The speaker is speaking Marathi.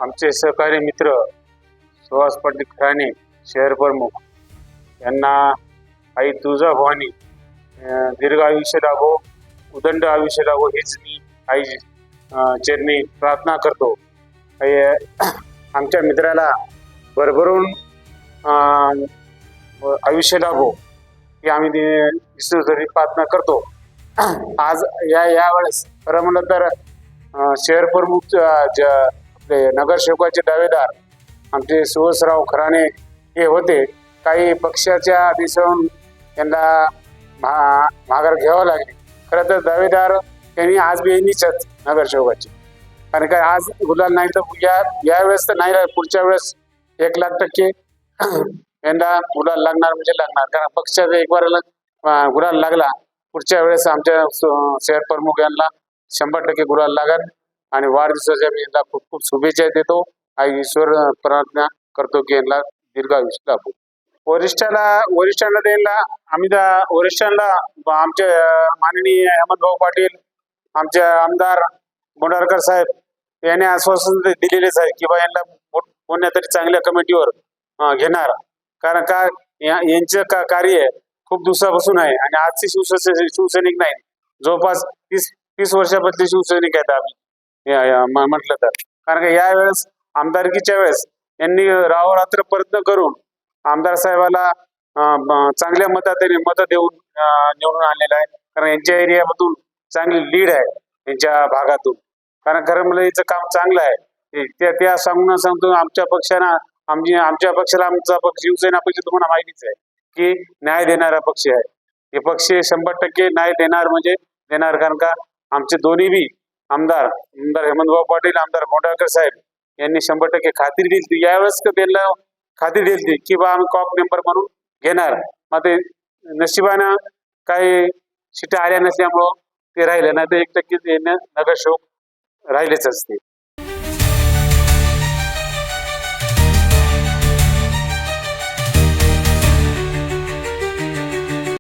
आमचे सहकारी मित्र सुहास पाटील खराणे शहर प्रमुख यांना आई तुळजाभवानी दीर्घ आयुष्य लाभो, उदंड आयुष्य लाभो हीच मी आई चरणी प्रार्थना करतो. आमच्या मित्राला भरभरून आयुष्य लाभो ही आम्ही ईश्वरी प्रार्थना करतो. आज यावेळेस खरं म्हणलं तर शहर प्रमुख आपले नगरसेवकाचे दावेदार आमचे सुहासराव खराणे हे होते. काही पक्षाच्या आदेशावरून त्यांना माघार घ्यावं लागली. खरं तर दावेदार त्यांनी आज बी यांनीच नगरसेवकाची, कारण काय आज गुलाल नाही तर यावेळेस तर नाही, पुढच्या वेळेस 1,00,000% यांना गुलाल लागणार म्हणजे लागणार. कारण पक्षाचा एक बार गुलाल लागला, पुढच्या वेळेस आमच्या शहर प्रमुख यांना 100% गुलाल लागेल. आणि वाढदिवसाच्या मी यांना खूप खूप शुभेच्छा देतो. आई ईश्वर प्रार्थना करतो की यांना दीर्घ आयुष्य लाभो. वरिष्ठांना द्यायला आम्ही त्या वरिष्ठांना आमचे माननीय अहमदभाऊ पाटील, आमचे आमदार बोंडारकर साहेब यांनी आश्वासन दिलेलेच आहे की बा यांना कोणत्या तरी चांगल्या कमिटीवर घेणार. कारण का यांचं कार्य खूप दिवसापासून आहे आणि आजची शिवसैनिक नाही, जवळपास 30 वर्षापासून शिवसैनिक आहेत आम्ही म्हटलं तर. कारण का यावेळेस आमदारकीच्या वेळेस यांनी रात्र प्रयत्न करून आमदार साहेबाला चांगल्या मत देऊन निवडून आणलेला आहे. कारण यांच्या एरियामधून चांगली लीड आहे यांच्या भागातून. कारण खरं म्हणजे याचं काम चांगलं आहे. त्या सांगतो आमच्या पक्षाला आमचा पक्ष शिवसेना पक्ष तुम्हाला माहितीच आहे की न्याय देणारा पक्ष आहे. हे पक्ष 100% न्याय देणार म्हणजे देणार. कारण का आमचे दोन्ही बी आमदार हेमंतभाऊ पाटील, आमदार बोंडारकर साहेब यांनी 100% खात्री दिली. यावेळेस त्यांना खात्री दिली की बा आम्ही कॉप मेंबर म्हणून घेणार. मग ते नशिबानं काही शिट्या आल्या नसल्यामुळं ते राहिले, नाही तर 1% नगरसेवक राहिलेच असते.